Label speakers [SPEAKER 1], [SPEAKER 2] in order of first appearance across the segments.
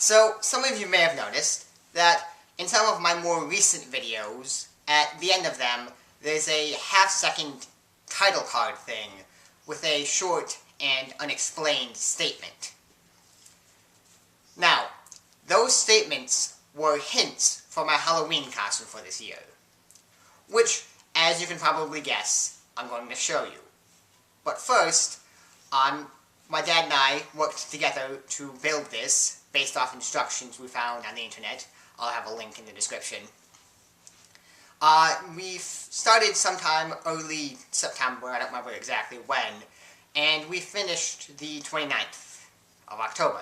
[SPEAKER 1] So, some of you may have noticed that in some of my more recent videos, at the end of them, there's a half-second title card thing with a short and unexplained statement. Now, those statements were hints for my Halloween costume for this year, which, as you can probably guess, I'm going to show you. But first, my dad and I worked together to build this based off instructions we found on the internet. I'll have a link in the description. We started sometime early September, I don't remember exactly when, and we finished the 29th of October.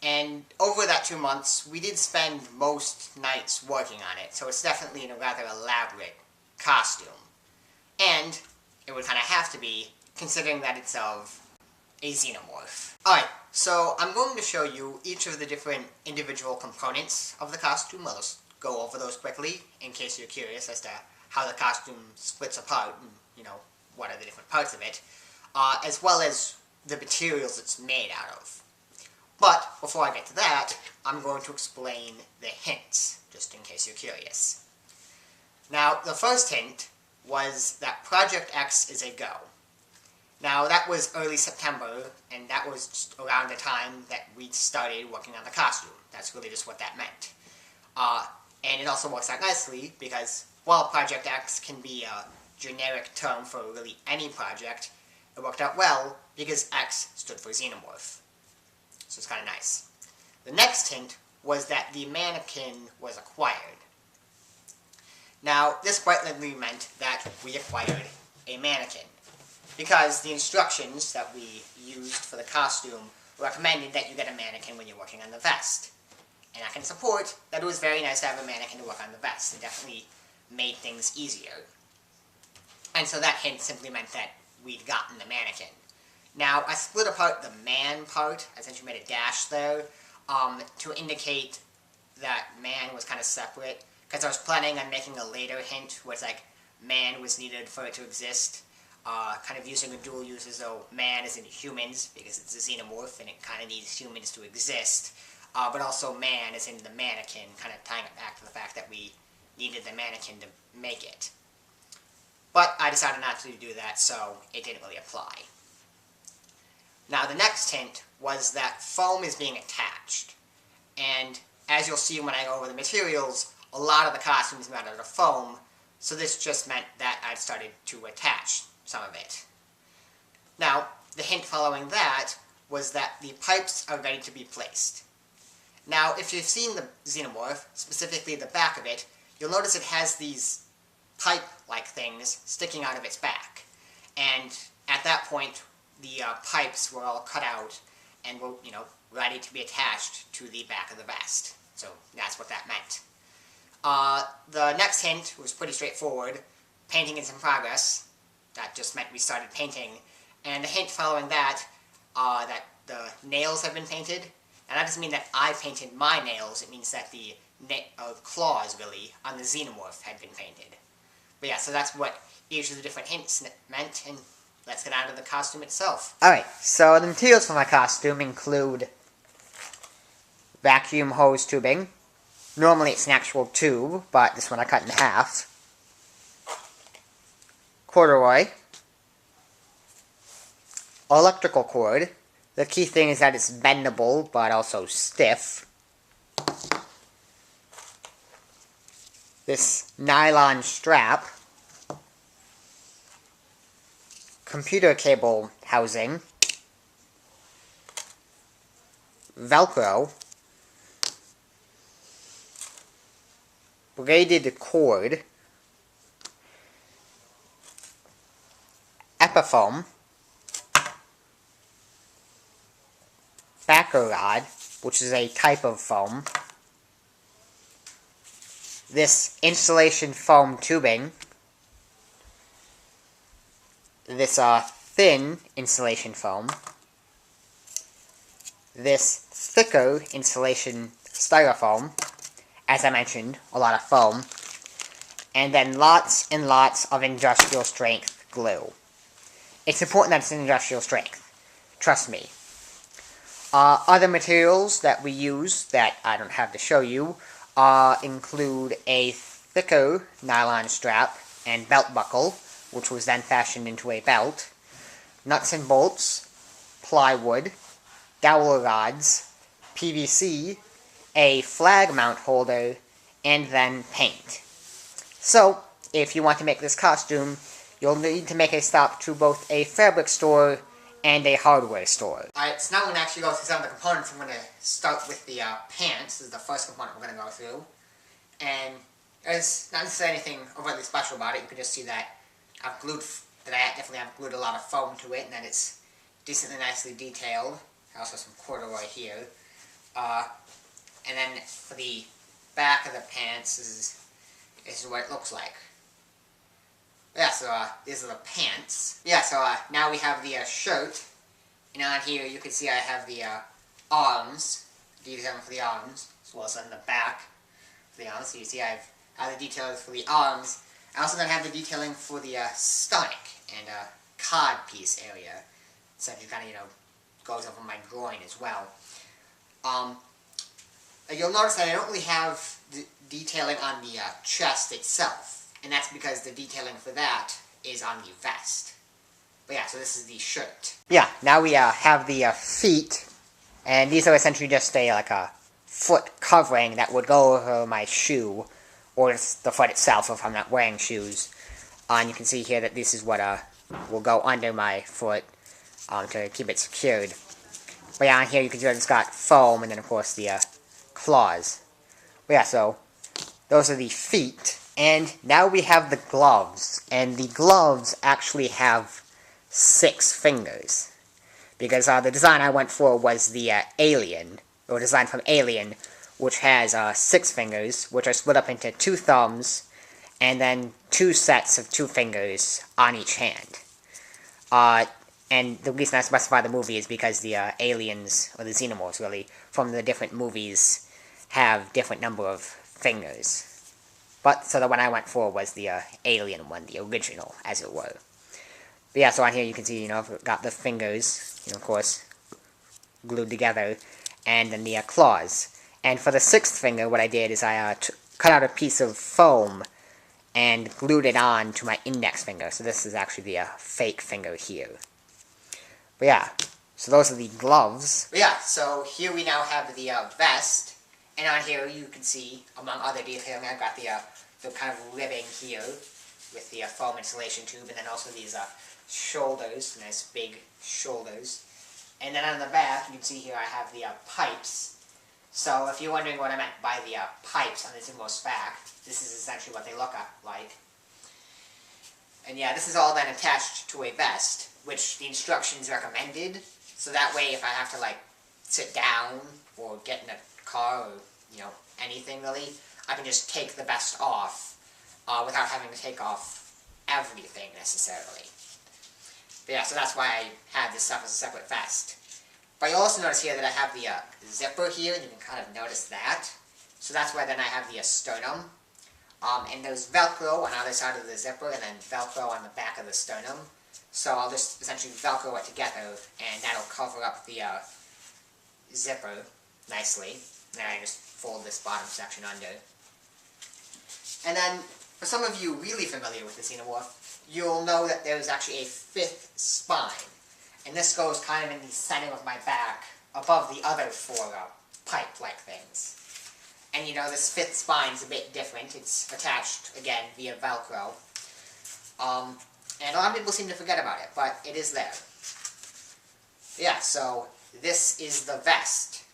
[SPEAKER 1] And over that 2 months, we did spend most nights working on it, so it's definitely a rather elaborate costume. And it would kind of have to be, considering that it's of a xenomorph. Alright, so I'm going to show you each of the different individual components of the costume. I'll just go over those quickly, in case you're curious as to how the costume splits apart, and, what are the different parts of it, as well as the materials it's made out of. But, before I get to that, I'm going to explain the hints, just in case you're curious. Now, the first hint was that Project X is a go. Now, that was early September, and that was just around the time that we started working on the costume. That's really just what that meant. And it also works out nicely, because while Project X can be a generic term for really any project, it worked out well because X stood for Xenomorph. So it's kind of nice. The next hint was that the mannequin was acquired. Now, this quite literally meant that we acquired a mannequin, because the instructions that we used for the costume recommended that you get a mannequin when you're working on the vest. And I can support that it was very nice to have a mannequin to work on the vest. It definitely made things easier. And so that hint simply meant that we'd gotten the mannequin. Now, I split apart the man part, I essentially made a dash there, to indicate that man was kind of separate, because I was planning on making a later hint where it's like, man was needed for it to exist, kind of using a dual use as though man is in humans, because it's a xenomorph and it kind of needs humans to exist, but also man is in the mannequin, kind of tying it back to the fact that we needed the mannequin to make it. But I decided not to do that, so it didn't really apply. Now, the next hint was that foam is being attached, and as you'll see when I go over the materials, a lot of the costume is made out of foam, so this just meant that I'd started to attach some of it. Now, the hint following that was that the pipes are ready to be placed. Now, if you've seen the xenomorph, specifically the back of it, you'll notice it has these pipe-like things sticking out of its back. And at that point, the pipes were all cut out and were, ready to be attached to the back of the vest. So that's what that meant. The next hint was pretty straightforward. Painting is in progress. That just meant we started painting. And the hint following that, that the nails have been painted. And that doesn't mean that I painted my nails. It means that the claws, really, on the xenomorph had been painted. But yeah, so that's what each of the different hints meant, and let's get on to the costume itself. Alright, so the materials for my costume include vacuum hose tubing. Normally it's an actual tube, but this one I cut in half. Corduroy. Electrical cord. The key thing is that it's bendable, but also stiff. This nylon strap. Computer cable housing. Velcro. Braided cord. Epifoam. Backer rod, which is a type of foam. This insulation foam tubing. This thin insulation foam. This thicker insulation styrofoam. As I mentioned, a lot of foam. And then lots and lots of industrial strength glue. It's important that it's industrial strength. Trust me. Other materials that we use that I don't have to show you include a thicker nylon strap and belt buckle, which was then fashioned into a belt, nuts and bolts, plywood, dowel rods, PVC, a flag mount holder, and then paint. So, if you want to make this costume, you'll need to make a stop to both a fabric store and a hardware store. Alright, so now I'm going to actually go through some of the components. I'm going to start with the pants. This is the first component we're going to go through. And there's not necessarily anything overly special about it. You can just see that I definitely have glued a lot of foam to it, and that it's decently nicely detailed. Also some corduroy here. And then for the back of the pants, this is what it looks like. Yeah, so these are the pants. Yeah, so now we have the shirt. And on here you can see I have the arms, detailing for the arms, as well as on the back for the arms. So you see I have the details for the arms. I also then have the detailing for the stomach and cod piece area. So it kind of, goes over my groin as well. You'll notice that I don't really have the detailing on the chest itself. And that's because the detailing for that is on the vest. But yeah, so this is the shirt. Yeah, now we have the feet. And these are essentially just a foot covering that would go over my shoe. Or just the foot itself if I'm not wearing shoes. And you can see here that this is what will go under my foot to keep it secured. But yeah, on here you can see that it's got foam and then of course the claws. But yeah, so those are the feet. And now we have the gloves. And the gloves actually have 6 fingers. Because the design I went for was the Alien, or design from Alien, which has 6 fingers, which are split up into 2 thumbs, and then 2 sets of 2 fingers on each hand. And the reason I specify the movie is because the aliens, or the Xenomorphs really, from the different movies, have different number of fingers. But, so the one I went for was the Alien one, the original, as it were. But yeah, so on here you can see, I've got the fingers, of course, glued together, and then the claws. And for the 6th finger, what I did is I cut out a piece of foam and glued it on to my index finger. So this is actually the fake finger here. But yeah, so those are the gloves. But yeah, so here we now have the vest. And on here you can see, among other detailing, I've got the kind of ribbing here with the foam insulation tube, and then also these shoulders, nice big shoulders. And then on the back, you can see here I have the pipes. So if you're wondering what I meant by the pipes on this inmost back, this is essentially what they look like. And yeah, this is all then attached to a vest, which the instructions recommended. So that way, if I have to sit down or get in a car or anything really, I can just take the vest off without having to take off everything necessarily. But yeah, so that's why I have this stuff as a separate vest. But you'll also notice here that I have the zipper here, and you can kind of notice that. So that's why then I have the sternum. And there's Velcro on either side of the zipper, and then Velcro on the back of the sternum. So I'll just essentially Velcro it together, and that'll cover up the zipper nicely. Then I just fold this bottom section under. And then, for some of you really familiar with the Xenomorph, you'll know that there's actually a 5th spine. And this goes kind of in the center of my back, above the other 4 pipe-like things. And this 5th spine's a bit different. It's attached, again, via Velcro. And a lot of people seem to forget about it, but it is there. Yeah, so this is the vest,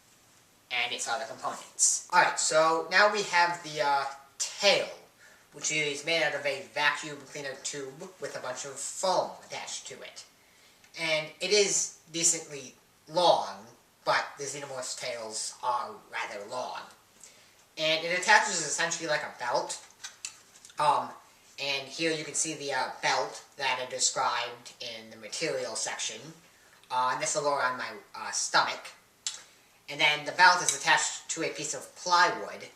[SPEAKER 1] and its other components. Alright, so now we have the tail, which is made out of a vacuum cleaner tube with a bunch of foam attached to it. And it is decently long, but the Xenomorph's tails are rather long. And it attaches essentially like a belt. And here you can see the belt that I described in the material section. And this will go around my stomach. And then the belt is attached to a piece of plywood,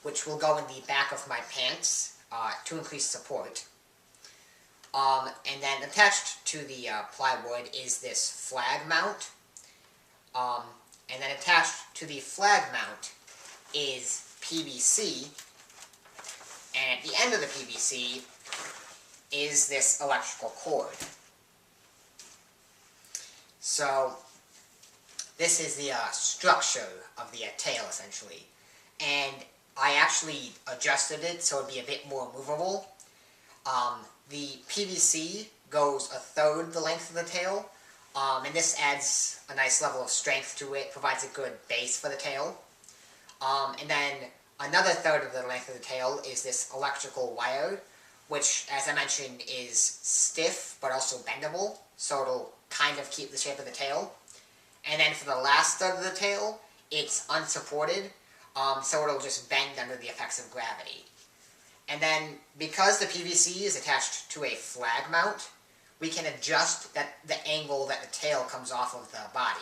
[SPEAKER 1] which will go in the back of my pants to increase support. And then attached to the plywood is this flag mount. And then attached to the flag mount is PVC, and at the end of the PVC is this electrical cord. So this is the structure of the tail, essentially. And I actually adjusted it so it'd be a bit more movable. The PVC goes a third the length of the tail, and this adds a nice level of strength to it, provides a good base for the tail. And then another third of the length of the tail is this electrical wire, which, as I mentioned, is stiff but also bendable, so it'll kind of keep the shape of the tail. And then for the last third of the tail, it's unsupported, so it'll just bend under the effects of gravity. And then, because the PVC is attached to a flag mount, we can adjust the angle that the tail comes off of the body.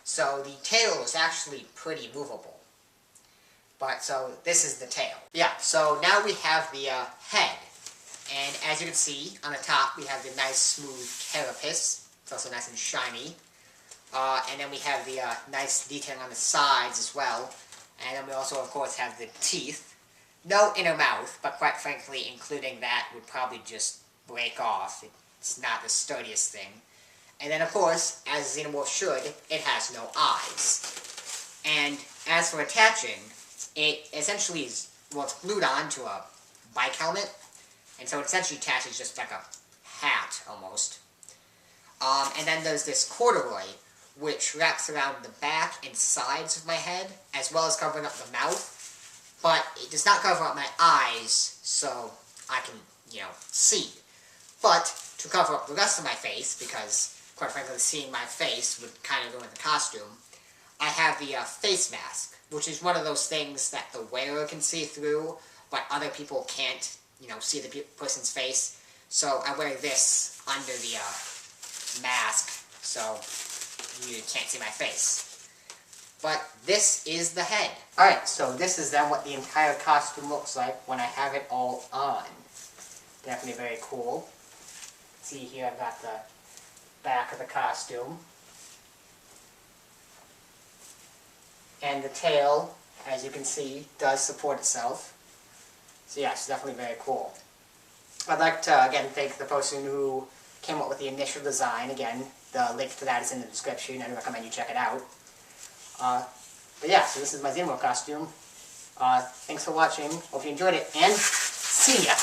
[SPEAKER 1] So the tail is actually pretty movable. So this is the tail. Yeah, so now we have the head. And as you can see, on the top we have the nice smooth carapace. It's also nice and shiny. And then we have the nice detailing on the sides as well. And then we also, of course, have the teeth. No inner mouth, but quite frankly, including that would probably just break off. It's not the sturdiest thing. And then, of course, as a Xenomorph should, it has no eyes. And as for attaching, it essentially is, well, it's glued onto a bike helmet. And so it essentially attaches just like a hat, almost. And then there's this corduroy, which wraps around the back and sides of my head, as well as covering up the mouth. But it does not cover up my eyes, so I can, see. But to cover up the rest of my face, because, quite frankly, seeing my face would kind of go with the costume, I have the face mask, which is one of those things that the wearer can see through, but other people can't, see the person's face. So I wear this under the mask, so you can't see my face. But this is the head. Alright, so this is then what the entire costume looks like when I have it all on. Definitely very cool. See here, I've got the back of the costume. And the tail, as you can see, does support itself. So yeah, it's definitely very cool. I'd like to, again, thank the person who came up with the initial design. Again, the link to that is in the description. I recommend you check it out. But yeah, so this is my Xenomorph costume. Thanks for watching. Hope you enjoyed it, and see ya!